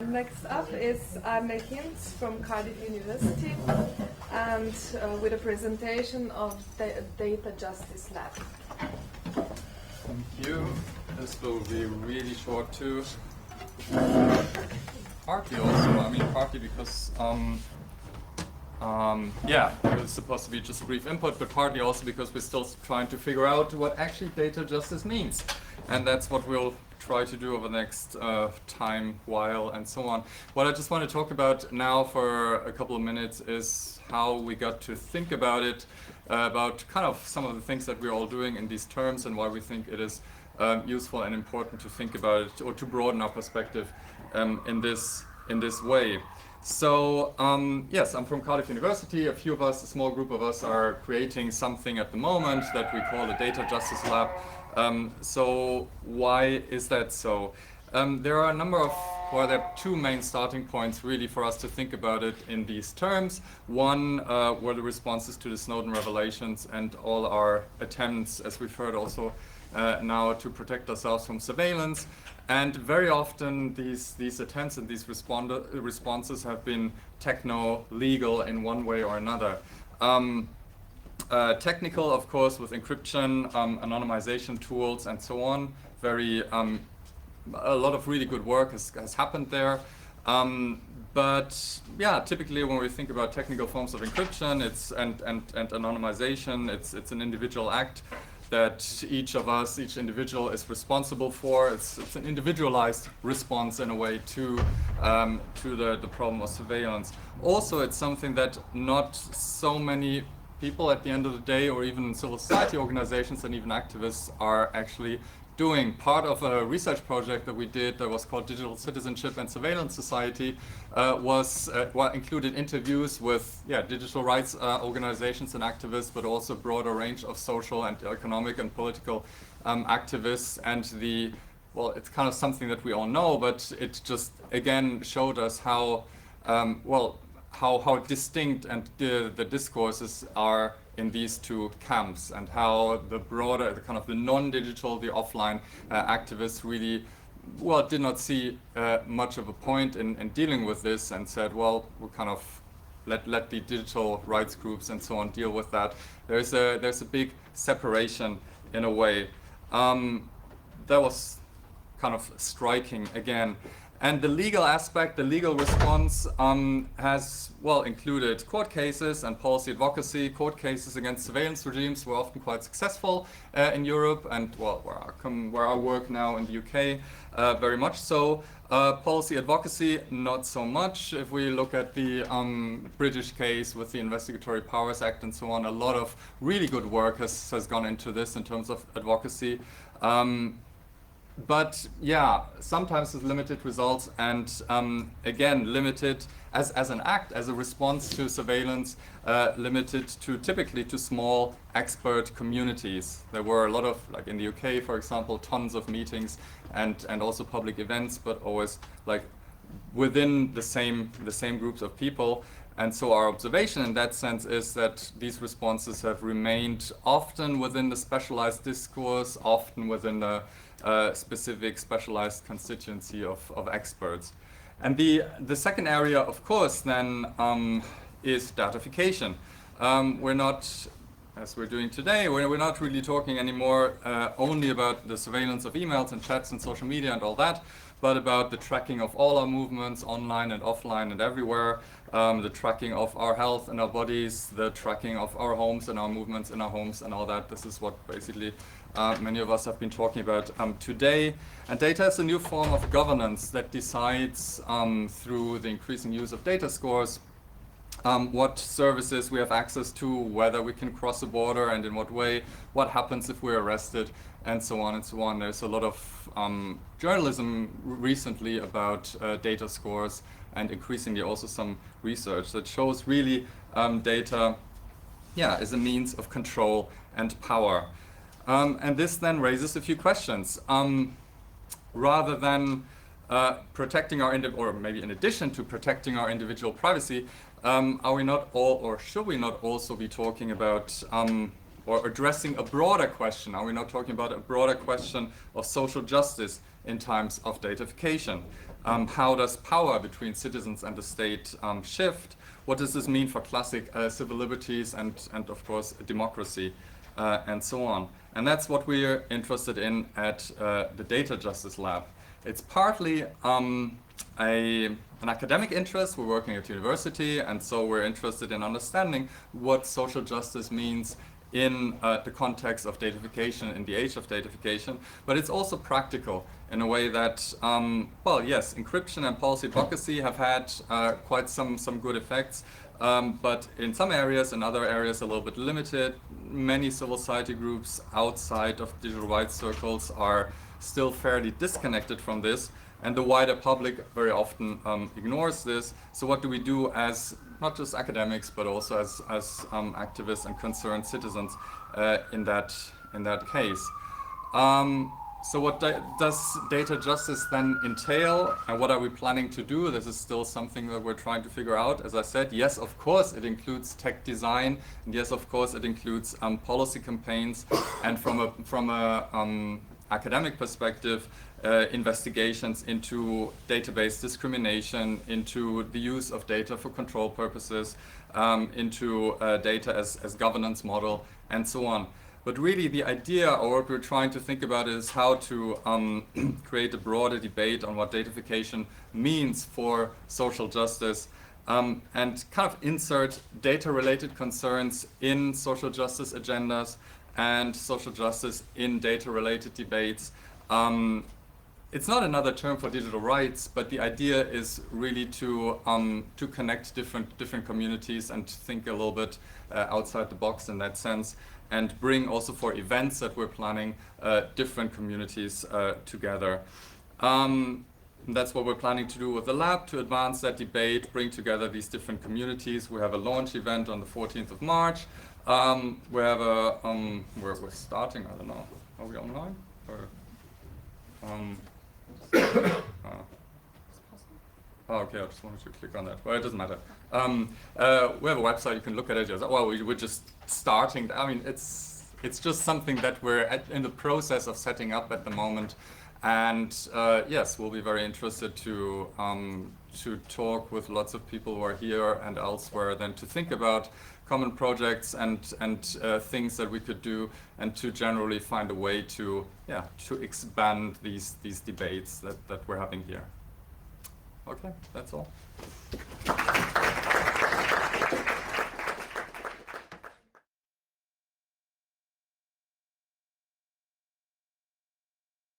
Next up is Arne Hintz from Cardiff University and with a presentation of the Data Justice Lab. Thank you. This will be really short too. Partly also, partly because it was supposed to be just a brief input, but partly also because we're still trying to figure out what actually data justice means. And that's what we'll try to do over the next time, while, and so on. What I just want to talk about now for a couple of minutes is how we got to think about it, about kind of some of the things that we're all doing in these terms and why we think it is useful and important to think about it or to broaden our perspective in this way. So yes, I'm from Cardiff University. A few of us, a small group of us, are creating something at the moment that we call a Data Justice Lab. So why is that so? There are there are two main starting points really for us to think about it in these terms. One were the responses to the Snowden revelations and all our attempts, as we've heard also now, to protect ourselves from surveillance. And very often these attempts and these responses have been techno-legal in one way or another. Technical, of course, with encryption, anonymization tools, and so on. A lot of really good work has happened there. But yeah, typically when we think about technical forms of encryption, and anonymization, it's an individual act that each individual is responsible for. It's an individualized response in a way to the problem of surveillance. Also, it's something that not so many people at the end of the day, or even civil society organizations and even activists, are actually doing. Part of a research project that we did that was called Digital Citizenship and Surveillance Society included interviews with digital rights organizations and activists, but also a broader range of social and economic and political activists. And it's kind of something that we all know, but it just again showed us how distinct and the discourses are in these two camps, and how the broader, the non-digital, the offline activists really, did not see much of a point in dealing with this, and said, we'll kind of let the digital rights groups and so on deal with that. There's a big separation in a way. That was kind of striking again. And the legal aspect, the legal response has, included court cases and policy advocacy. Court cases against surveillance regimes were often quite successful in Europe, and where I work now in the UK, very much so. Policy advocacy, not so much. If we look at the British case with the Investigatory Powers Act and so on, a lot of really good work has gone into this in terms of advocacy. But yeah, sometimes with limited results, and again, limited as an act, as a response to surveillance, limited typically to small expert communities. There were a lot of, like in the UK, for example, tons of meetings and also public events, but always like within the same groups of people. And so our observation in that sense is that these responses have remained often within the specialized discourse, often within the specific specialized constituency of experts. And the second area, of course, then is datification. We're not, as we're doing today, we're not really talking anymore only about the surveillance of emails and chats and social media and all that, but about the tracking of all our movements online and offline and everywhere, the tracking of our health and our bodies, the tracking of our homes and our movements in our homes and all that. This is what basically many of us have been talking about today. And data is a new form of governance that decides through the increasing use of data scores what services we have access to, whether we can cross a border and in what way, what happens if we're arrested, and so on and so on. There's a lot of journalism recently about data scores, and increasingly also some research that shows really data is a means of control and power. And this then raises a few questions. Rather than protecting our or maybe in addition to protecting our individual privacy, are we not all, or should we not also be talking about or addressing a broader question? Are we not talking about a broader question of social justice in times of datafication? How does power between citizens and the state shift? What does this mean for classic civil liberties and of course, democracy, and so on? And that's what we're interested in at the Data Justice Lab. It's partly an academic interest. We're working at university, and so we're interested in understanding what social justice means in the context of datafication, in the age of datafication. But it's also practical in a way that, well, yes, encryption and policy advocacy have had quite some good effects, but in some areas, in other areas, a little bit limited. Many civil society groups outside of digital rights circles are still fairly disconnected from this, and the wider public very often ignores this. So what do we do as not just academics, but also as activists and concerned citizens in that case? So what does data justice then entail, and what are we planning to do? This is still something that we're trying to figure out. As I said, yes, of course, it includes tech design, and yes, of course, it includes policy campaigns, and from a academic perspective, investigations into database discrimination, into the use of data for control purposes, into data as governance model, and so on. But really the idea, or what we're trying to think about, is how to create a broader debate on what datafication means for social justice, and kind of insert data-related concerns in social justice agendas and social justice in data-related debates. It's not another term for digital rights, but the idea is really to connect different communities and think a little bit outside the box in that sense, and bring also for events that we're planning different communities together. That's what we're planning to do with the lab, to advance that debate, bring together these different communities. We have a launch event on the 14th of March. We have a, we're starting, I don't know, are we online? Or, oh, okay, I just wanted to click on that. Well, it doesn't matter. We have a website, you can look at it. Well, we're just starting. I mean, it's just something that we're in the process of setting up at the moment. And yes, we'll be very interested to talk with lots of people who are here and elsewhere, then to think about common projects and things that we could do, and to generally find a way to expand these debates that we're having here. Okay, that's all.